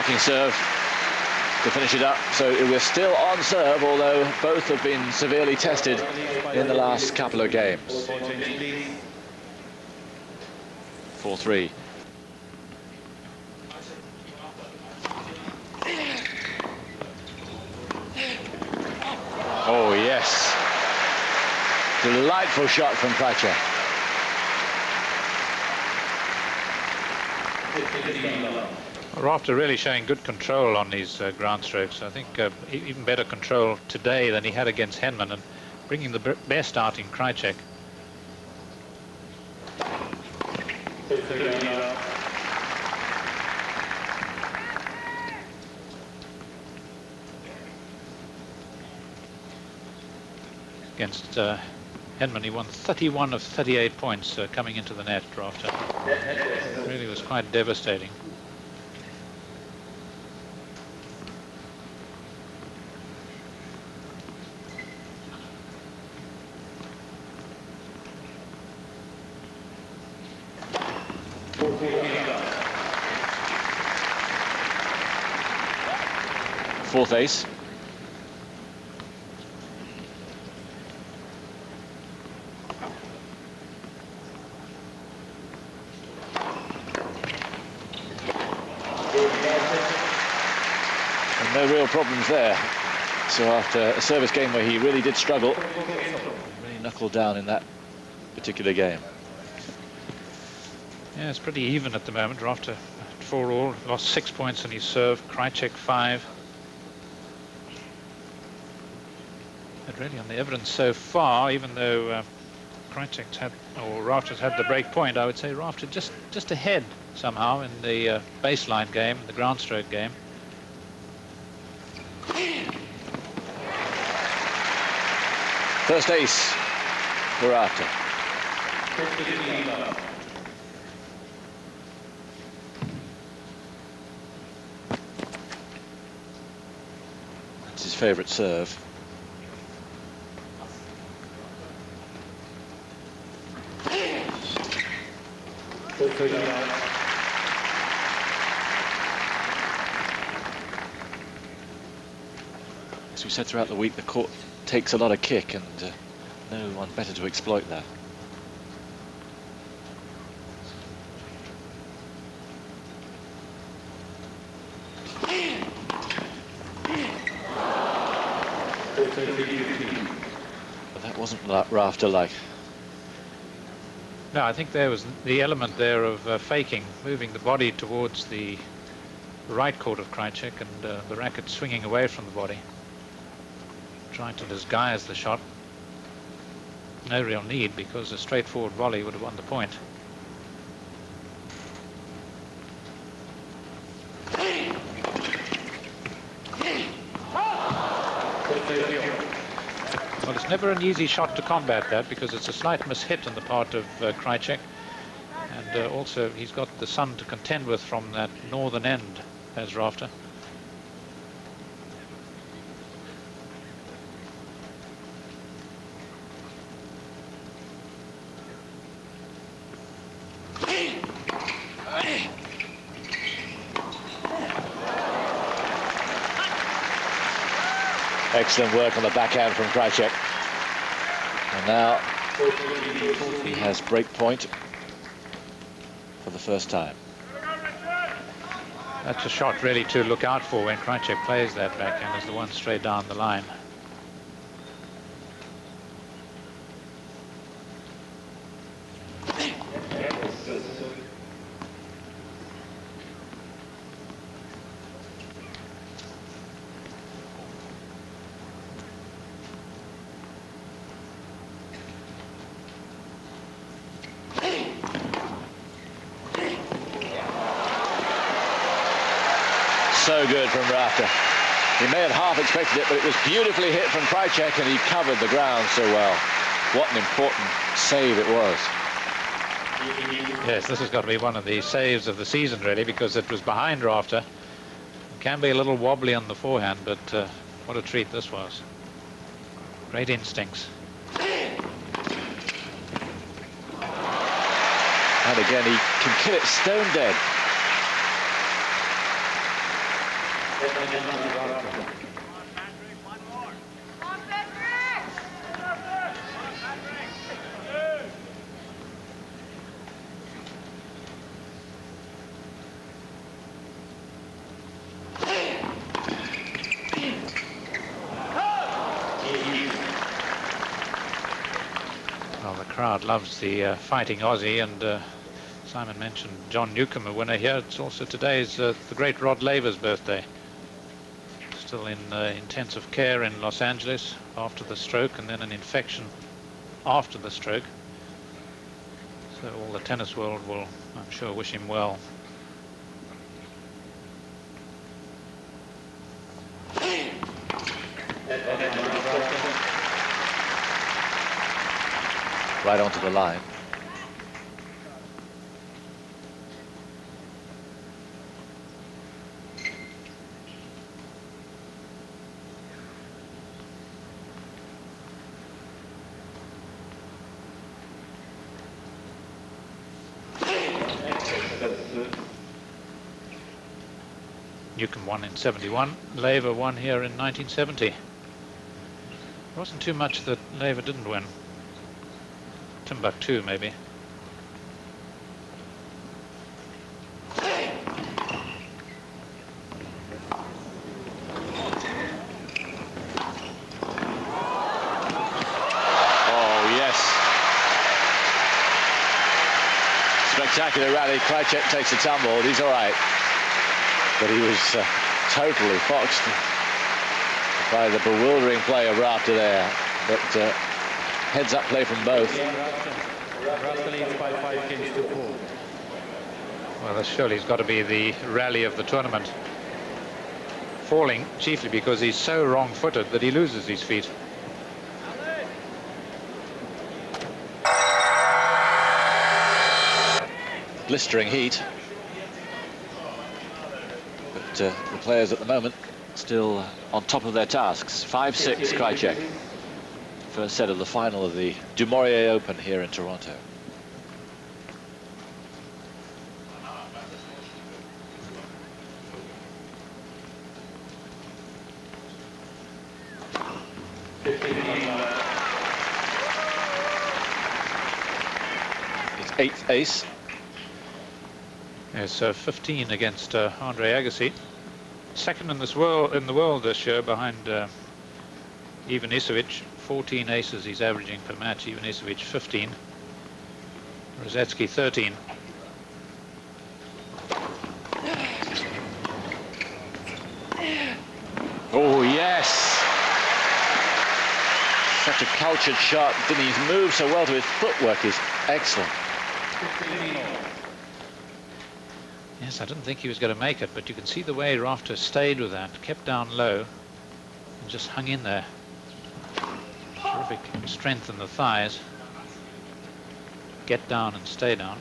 striking serve to finish it up. So we're still on serve, although both have been severely tested in the last couple of games. 4-3. Oh, yes. Delightful shot from krajicek. Rafter really showing good control on these ground strokes. I think even better control today than he had against Henman, and bringing the best out in krajicek. Against Henman, he won 31 of 38 points coming into the net. Rafter really was quite devastating. Fourth ace. And no real problems there. So after a service game where he really did struggle, really knuckled down in that particular game. Yeah, it's pretty even at the moment. Rafter 4-all, lost 6 points on his serve. krajicek 5. But really, on the evidence so far, even though krajicek's had, or Rafter's had the break point, I would say Rafter just ahead somehow in the baseline game, the ground stroke game. First ace for Rafter. That's his favourite serve. As we said throughout the week, the court takes a lot of kick, and no one better to exploit that. But that wasn't Rafter-like. No, I think there was the element there of faking, moving the body towards the right court of krajicek, and the racket swinging away from the body, trying to disguise the shot. No real need, because a straightforward volley would have won the point. Well, it's never an easy shot to combat that, because it's a slight mishit on the part of krajicek, and also he's got the sun to contend with from that northern end as Rafter. Excellent work on the backhand from krajicek. And now he has break point for the first time. That's a shot really to look out for when krajicek plays that backhand, as the one straight down the line. So good from Rafter. He may have half expected it, but it was beautifully hit from krajicek, and he covered the ground so well. What an important save it was. Yes, this has got to be one of the saves of the season, really, because it was behind Rafter. It can be a little wobbly on the forehand, but what a treat this was. Great instincts. And again, he can kill it stone dead. Well, the crowd loves the fighting Aussie, and Simon mentioned John Newcomb, a winner here. It's also today's the great Rod Laver's birthday. Still in intensive care in Los Angeles after the stroke, and then an infection after the stroke. So all the tennis world will, I'm sure, wish him well. Right onto the line. Newcomb won in 71, Laver won here in 1970. There wasn't too much that Laver didn't win. Timbuktu, maybe. Oh, yes. Spectacular rally. Krajicek takes a tumble. He's all right. But he was totally foxed by the bewildering play of Rafter there. But heads-up play from both. Well, this surely's got to be the rally of the tournament. Falling chiefly because he's so wrong-footed that he loses his feet. Blistering heat. But the players at the moment still on top of their tasks. 5-6 Krajicek. First set of the final of the Du Maurier Open here in Toronto. It's 8th ace. Yes, 15 against Andre Agassi. Second in the world this year behind Ivan Isovic. 14 aces he's averaging per match. Ivan Isovic 15. Rosetsky 13. Oh, yes. Such a cultured shot. Didn't he move so well to his footwork is excellent. Yes, I didn't think he was going to make it, but you can see the way Rafter stayed with that, kept down low, and just hung in there. Terrific strength in the thighs. Get down and stay down.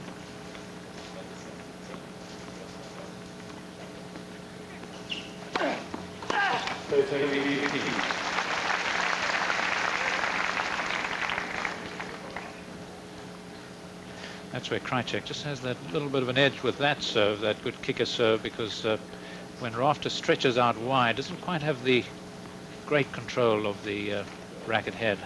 That's where Krajicek just has that little bit of an edge with that serve, that good kicker serve, because when Rafter stretches out wide, doesn't quite have the great control of the racket head.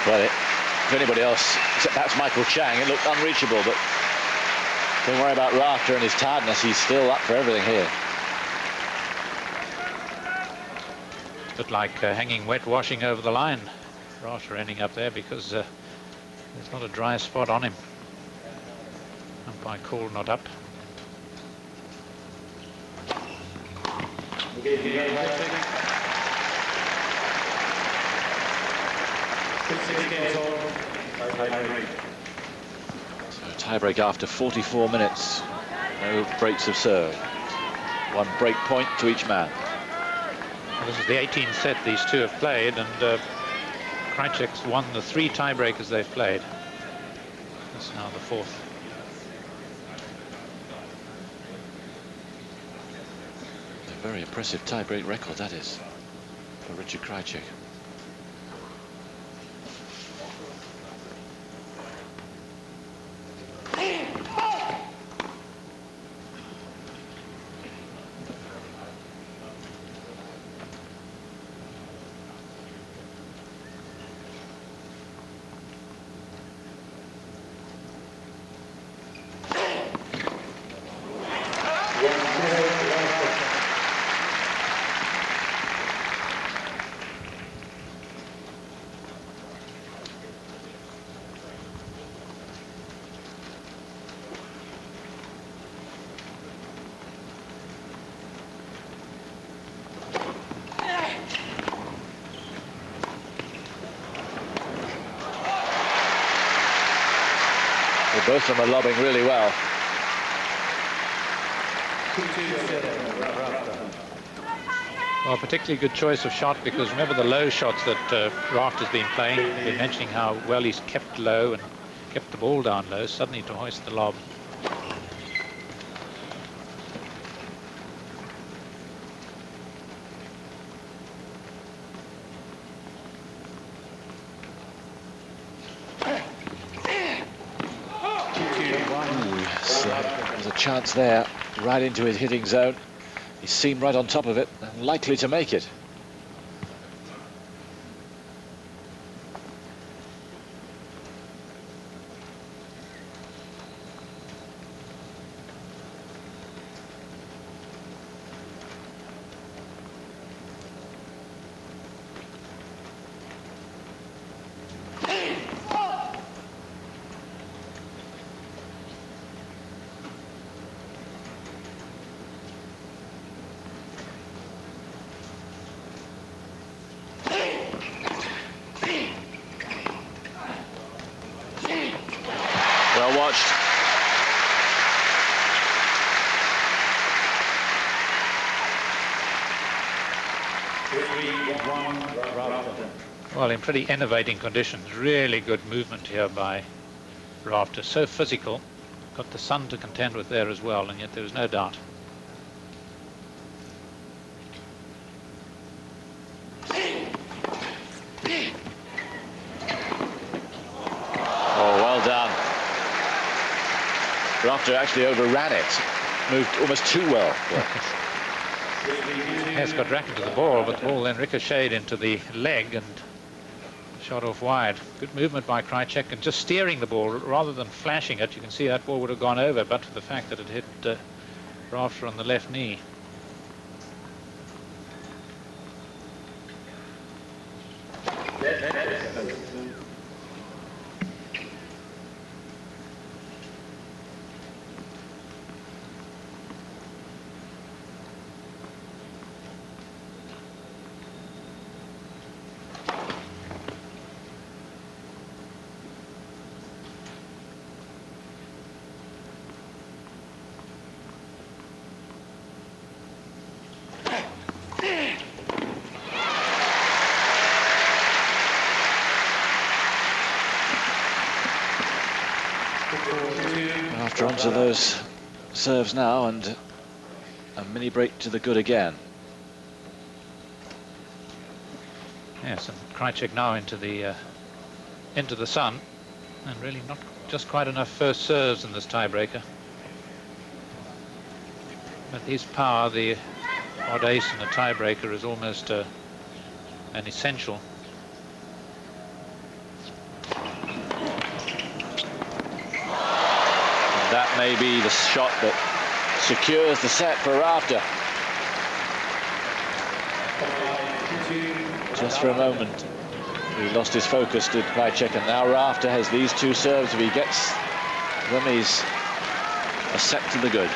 Well, if anybody else, that's Michael Chang, it looked unreachable, but don't worry about Rafter and his tiredness. He's still up for everything here. Bit like hanging wet washing over the line. Rafter ending up there because there's not a dry spot on him. Umpire call not up. So tiebreak after 44 minutes. No breaks of serve. One break point to each man. Well, this is the 18th set these two have played, and Krajicek's won the 3 tiebreakers they've played. This is now the 4th. A very impressive tiebreak record, that is, for Richard Krajicek. Both of them are lobbing really well. Well, particularly good choice of shot, because remember the low shots that Rafter's been playing. We've been mentioning how well he's kept low and kept the ball down low, suddenly to hoist the lob. There's a chance there, right into his hitting zone. He seemed right on top of it, and likely to make it. Well watched. Well, in pretty enervating conditions, really good movement here by Rafter. So physical, got the sun to contend with there as well, and yet there was no doubt. Rafter actually overran it, moved almost too well. Has got racket to the ball, but the ball then ricocheted into the leg and shot off wide. Good movement by Krajicek, and just steering the ball rather than flashing it. You can see that ball would have gone over, but for the fact that it hit Rafter on the left knee. After onto those serves now, and a mini break to the good again. Yes, and Krajicek now into the sun, and really not just quite enough first serves in this tiebreaker. But his power, the odd ace in a tiebreaker, is almost an essential. That may be the shot that secures the set for Rafter. Just for a moment, he lost his focus, did Krajicek, and now Rafter has these two serves. If he gets them, he's a set to the good.